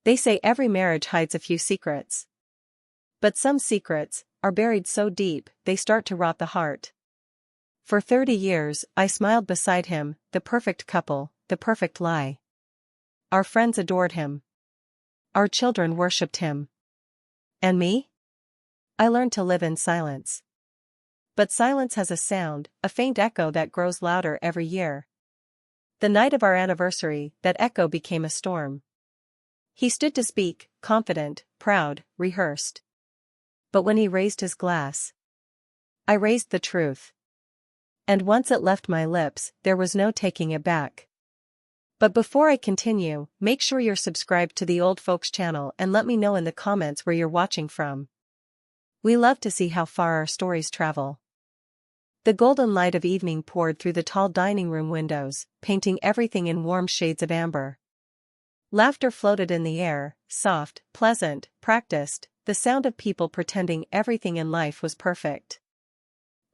They say every marriage hides a few secrets. But some secrets are buried so deep, they start to rot the heart. For 30 years, I smiled beside him, the perfect couple, the perfect lie. Our friends adored him. Our children worshipped him. And me? I learned to live in silence. But silence has a sound, a faint echo that grows louder every year. The night of our anniversary, that echo became a storm. He stood to speak, confident, proud, rehearsed. But when he raised his glass, I raised the truth. And once it left my lips, there was no taking it back. But before I continue, make sure you're subscribed to the Old Folks channel and let me know in the comments where you're watching from. We love to see how far our stories travel. The golden light of evening poured through the tall dining room windows, painting everything in warm shades of amber. Laughter floated in the air, soft, pleasant, practiced, the sound of people pretending everything in life was perfect.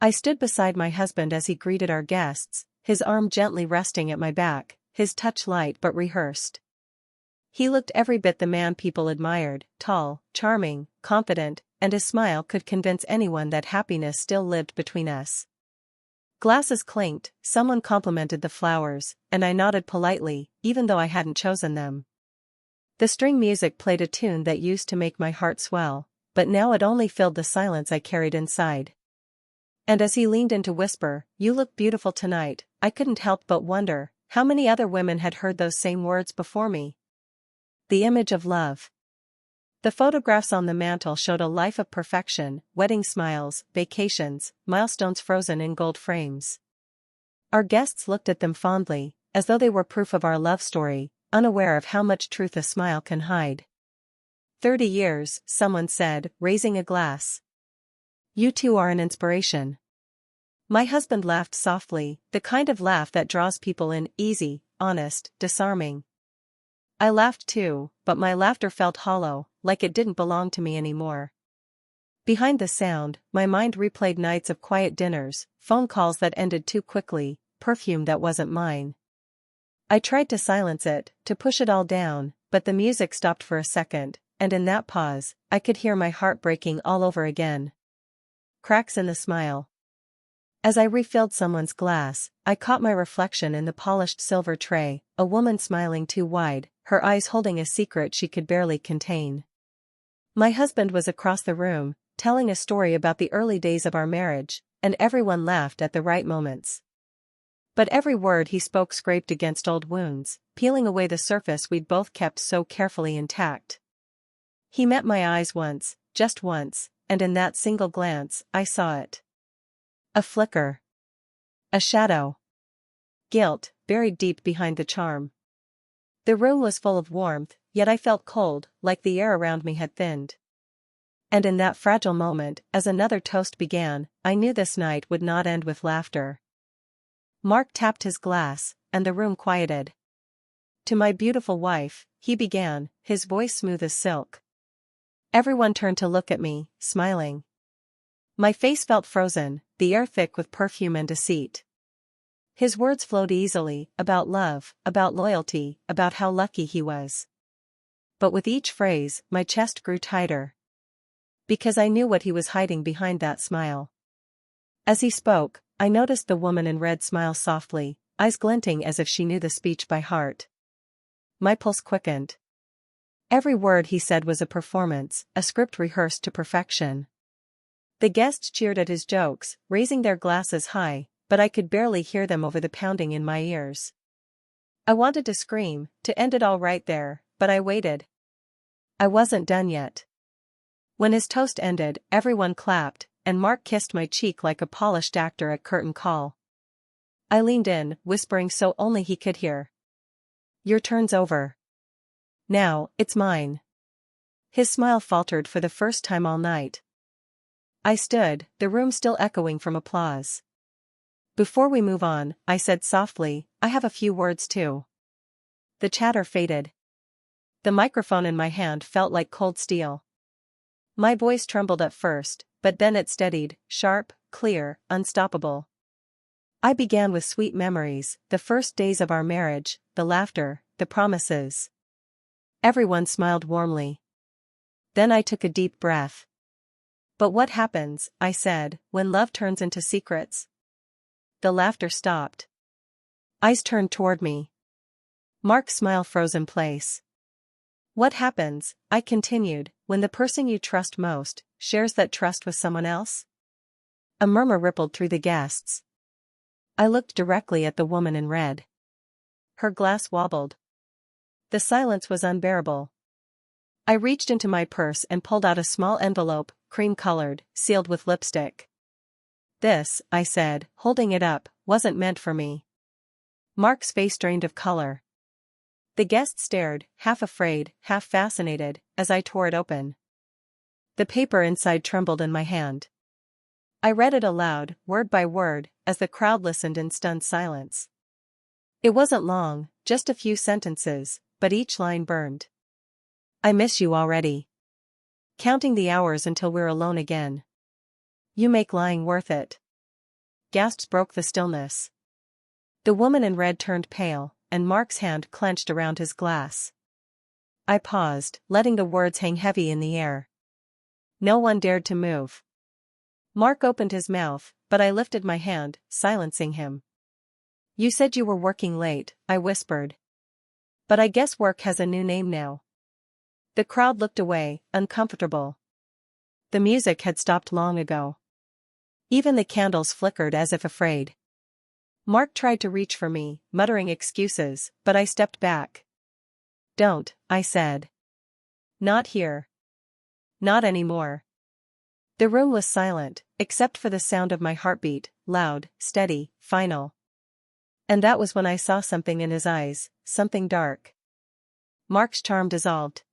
I stood beside my husband as he greeted our guests, his arm gently resting at my back, his touch light but rehearsed. He looked every bit the man people admired, tall, charming, confident, and his smile could convince anyone that happiness still lived between us. Glasses clinked, someone complimented the flowers, and I nodded politely, even though I hadn't chosen them. The string music played a tune that used to make my heart swell, but now it only filled the silence I carried inside. And as he leaned in to whisper, "You look beautiful tonight," I couldn't help but wonder, how many other women had heard those same words before me? The image of love. The photographs on the mantel showed a life of perfection, wedding smiles, vacations, milestones frozen in gold frames. Our guests looked at them fondly, as though they were proof of our love story, unaware of how much truth a smile can hide. 30 years, someone said, raising a glass. You two are an inspiration. My husband laughed softly, the kind of laugh that draws people in, easy, honest, disarming. I laughed too, but my laughter felt hollow, like it didn't belong to me anymore. Behind the sound, my mind replayed nights of quiet dinners, phone calls that ended too quickly, perfume that wasn't mine. I tried to silence it, to push it all down, but the music stopped for a second, and in that pause, I could hear my heart breaking all over again. Cracks in the smile. As I refilled someone's glass, I caught my reflection in the polished silver tray, a woman smiling too wide, her eyes holding a secret she could barely contain. My husband was across the room, telling a story about the early days of our marriage, and everyone laughed at the right moments. But every word he spoke scraped against old wounds, peeling away the surface we'd both kept so carefully intact. He met my eyes once, just once, and in that single glance, I saw it. A flicker. A shadow. Guilt, buried deep behind the charm. The room was full of warmth, yet I felt cold, like the air around me had thinned. And in that fragile moment, as another toast began, I knew this night would not end with laughter. Mark tapped his glass, and the room quieted. To my beautiful wife, he began, his voice smooth as silk. Everyone turned to look at me, smiling. My face felt frozen, the air thick with perfume and deceit. His words flowed easily, about love, about loyalty, about how lucky he was. But with each phrase, my chest grew tighter. Because I knew what he was hiding behind that smile. As he spoke, I noticed the woman in red smile softly, eyes glinting as if she knew the speech by heart. My pulse quickened. Every word he said was a performance, a script rehearsed to perfection. The guests cheered at his jokes, raising their glasses high, but I could barely hear them over the pounding in my ears. I wanted to scream, to end it all right there, but I waited. I wasn't done yet. When his toast ended, everyone clapped, and Mark kissed my cheek like a polished actor at curtain call. I leaned in, whispering so only he could hear. Your turn's over. Now, it's mine. His smile faltered for the first time all night. I stood, the room still echoing from applause. Before we move on, I said softly, I have a few words too. The chatter faded. The microphone in my hand felt like cold steel. My voice trembled at first, but then it steadied, sharp, clear, unstoppable. I began with sweet memories, the first days of our marriage, the laughter, the promises. Everyone smiled warmly. Then I took a deep breath. But what happens, I said, when love turns into secrets? The laughter stopped. Eyes turned toward me. Mark's smile froze in place. What happens, I continued, when the person you trust most shares that trust with someone else? A murmur rippled through the guests. I looked directly at the woman in red. Her glass wobbled. The silence was unbearable. I reached into my purse and pulled out a small envelope, cream-colored, sealed with lipstick. This, I said, holding it up, wasn't meant for me. Mark's face drained of color. The guests stared, half afraid, half fascinated, as I tore it open. The paper inside trembled in my hand. I read it aloud, word by word, as the crowd listened in stunned silence. It wasn't long, just a few sentences, but each line burned. I miss you already. Counting the hours until we're alone again. You make lying worth it. Gasps broke the stillness. The woman in red turned pale, and Mark's hand clenched around his glass. I paused, letting the words hang heavy in the air. No one dared to move. Mark opened his mouth, but I lifted my hand, silencing him. You said you were working late, I whispered. But I guess work has a new name now. The crowd looked away, uncomfortable. The music had stopped long ago. Even the candles flickered as if afraid. Mark tried to reach for me, muttering excuses, but I stepped back. Don't, I said. Not here. Not anymore. The room was silent, except for the sound of my heartbeat, loud, steady, final. And that was when I saw something in his eyes, something dark. Mark's charm dissolved.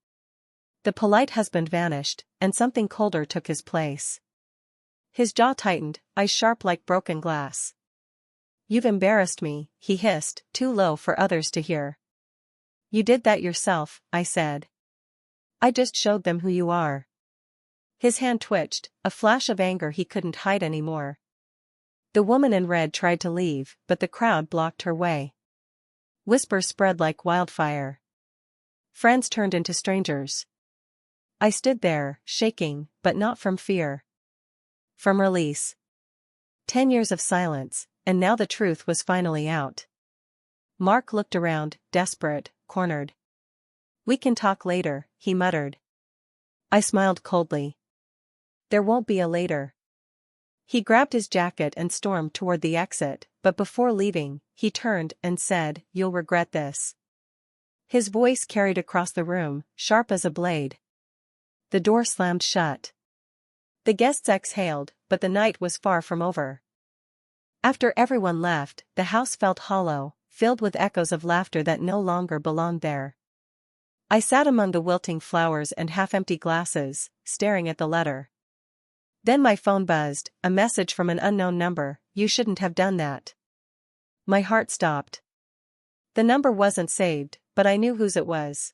The polite husband vanished, and something colder took his place. His jaw tightened, eyes sharp like broken glass. You've embarrassed me, he hissed, too low for others to hear. You did that yourself, I said. I just showed them who you are. His hand twitched, a flash of anger he couldn't hide anymore. The woman in red tried to leave, but the crowd blocked her way. Whispers spread like wildfire. Friends turned into strangers. I stood there, shaking, but not from fear. From release. 10 years of silence, and now the truth was finally out. Mark looked around, desperate, cornered. We can talk later, he muttered. I smiled coldly. There won't be a later. He grabbed his jacket and stormed toward the exit, but before leaving, he turned and said, You'll regret this. His voice carried across the room, sharp as a blade. The door slammed shut. The guests exhaled, but the night was far from over. After everyone left, the house felt hollow, filled with echoes of laughter that no longer belonged there. I sat among the wilting flowers and half-empty glasses, staring at the letter. Then my phone buzzed, a message from an unknown number. You shouldn't have done that. My heart stopped. The number wasn't saved, but I knew whose it was.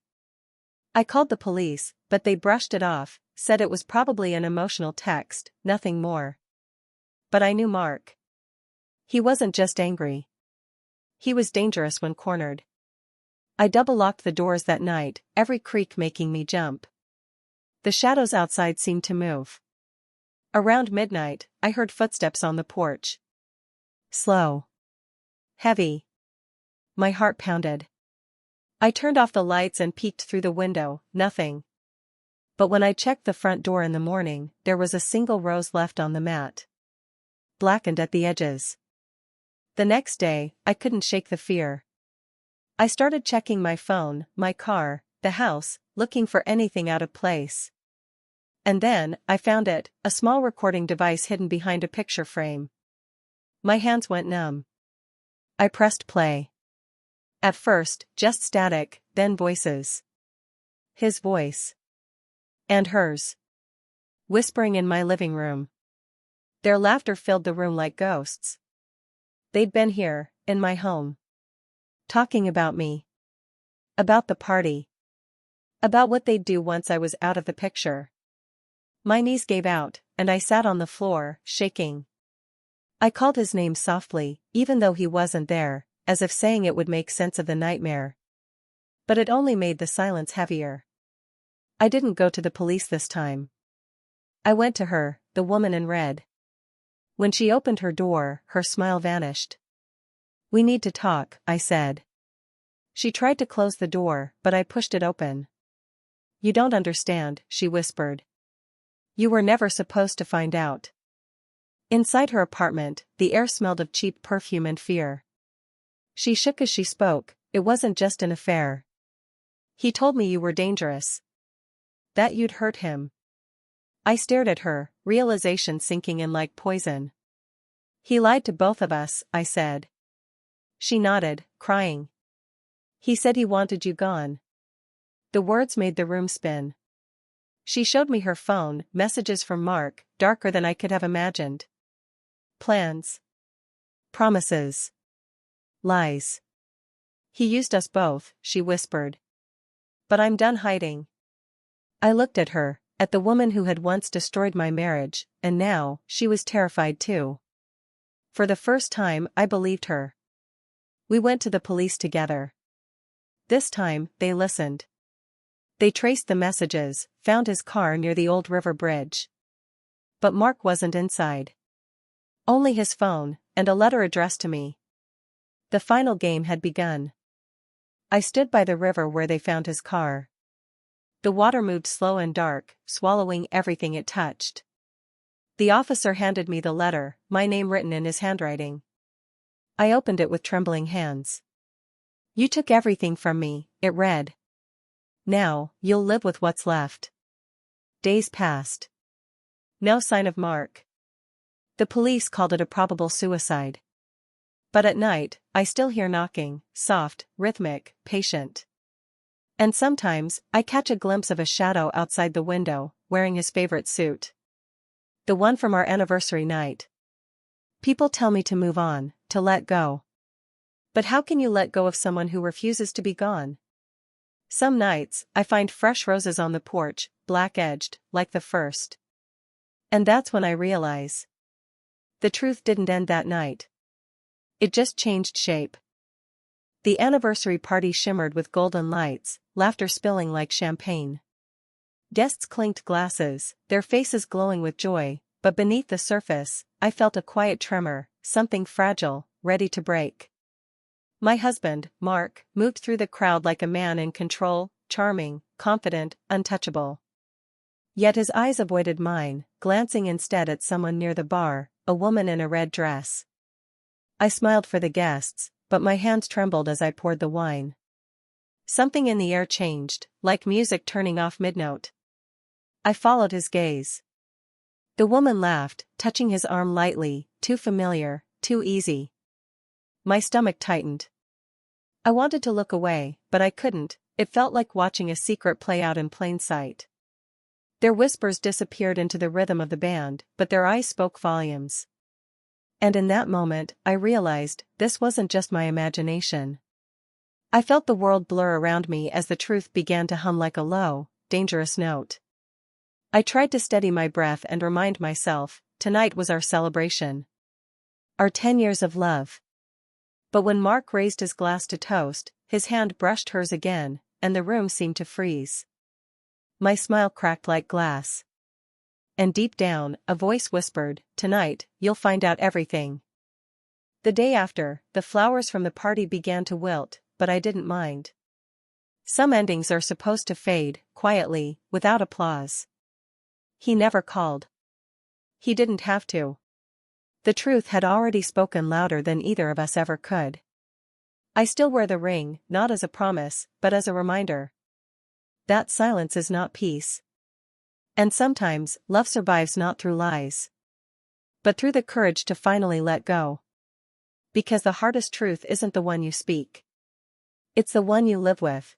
I called the police, but they brushed it off, said it was probably an emotional text, nothing more. But I knew Mark. He wasn't just angry. He was dangerous when cornered. I double-locked the doors that night, every creak making me jump. The shadows outside seemed to move. Around midnight, I heard footsteps on the porch. Slow. Heavy. My heart pounded. I turned off the lights and peeked through the window, nothing. But when I checked the front door in the morning, there was a single rose left on the mat. Blackened at the edges. The next day, I couldn't shake the fear. I started checking my phone, my car, the house, looking for anything out of place. And then, I found it, a small recording device hidden behind a picture frame. My hands went numb. I pressed play. At first, just static, then voices. His voice. And hers. Whispering in my living room. Their laughter filled the room like ghosts. They'd been here, in my home. Talking about me. About the party. About what they'd do once I was out of the picture. My knees gave out, and I sat on the floor, shaking. I called his name softly, even though he wasn't there, as if saying it would make sense of the nightmare. But it only made the silence heavier. I didn't go to the police this time. I went to her, the woman in red. When she opened her door, her smile vanished. "We need to talk," I said. She tried to close the door, but I pushed it open. "You don't understand," she whispered. "You were never supposed to find out." Inside her apartment, the air smelled of cheap perfume and fear. She shook as she spoke. "It wasn't just an affair. He told me you were dangerous. That you'd hurt him." I stared at her, realization sinking in like poison. "He lied to both of us," I said. She nodded, crying. "He said he wanted you gone." The words made the room spin. She showed me her phone, messages from Mark, darker than I could have imagined. Plans. Promises. Lies. "He used us both," she whispered. "But I'm done hiding." I looked at her, at the woman who had once destroyed my marriage, and now, she was terrified too. For the first time, I believed her. We went to the police together. This time, they listened. They traced the messages, found his car near the old river bridge. But Mark wasn't inside. Only his phone, and a letter addressed to me. The final game had begun. I stood by the river where they found his car. The water moved slow and dark, swallowing everything it touched. The officer handed me the letter, my name written in his handwriting. I opened it with trembling hands. "You took everything from me," it read. "Now, you'll live with what's left." Days passed. No sign of Mark. The police called it a probable suicide. But at night, I still hear knocking, soft, rhythmic, patient. And sometimes, I catch a glimpse of a shadow outside the window, wearing his favorite suit. The one from our anniversary night. People tell me to move on, to let go. But how can you let go of someone who refuses to be gone? Some nights, I find fresh roses on the porch, black-edged, like the first. And that's when I realize. The truth didn't end that night. It just changed shape. The anniversary party shimmered with golden lights, laughter spilling like champagne. Guests clinked glasses, their faces glowing with joy, but beneath the surface, I felt a quiet tremor, something fragile, ready to break. My husband, Mark, moved through the crowd like a man in control, charming, confident, untouchable. Yet his eyes avoided mine, glancing instead at someone near the bar, a woman in a red dress. I smiled for the guests, but my hands trembled as I poured the wine. Something in the air changed, like music turning off mid-note. I followed his gaze. The woman laughed, touching his arm lightly, too familiar, too easy. My stomach tightened. I wanted to look away, but I couldn't. It felt like watching a secret play out in plain sight. Their whispers disappeared into the rhythm of the band, but their eyes spoke volumes. And in that moment, I realized, this wasn't just my imagination. I felt the world blur around me as the truth began to hum like a low, dangerous note. I tried to steady my breath and remind myself, tonight was our celebration. Our 10 years of love. But when Mark raised his glass to toast, his hand brushed hers again, and the room seemed to freeze. My smile cracked like glass. And deep down, a voice whispered, "Tonight, you'll find out everything." The day after, the flowers from the party began to wilt, but I didn't mind. Some endings are supposed to fade, quietly, without applause. He never called. He didn't have to. The truth had already spoken louder than either of us ever could. I still wear the ring, not as a promise, but as a reminder. That silence is not peace. And sometimes, love survives not through lies, but through the courage to finally let go. Because the hardest truth isn't the one you speak. It's the one you live with.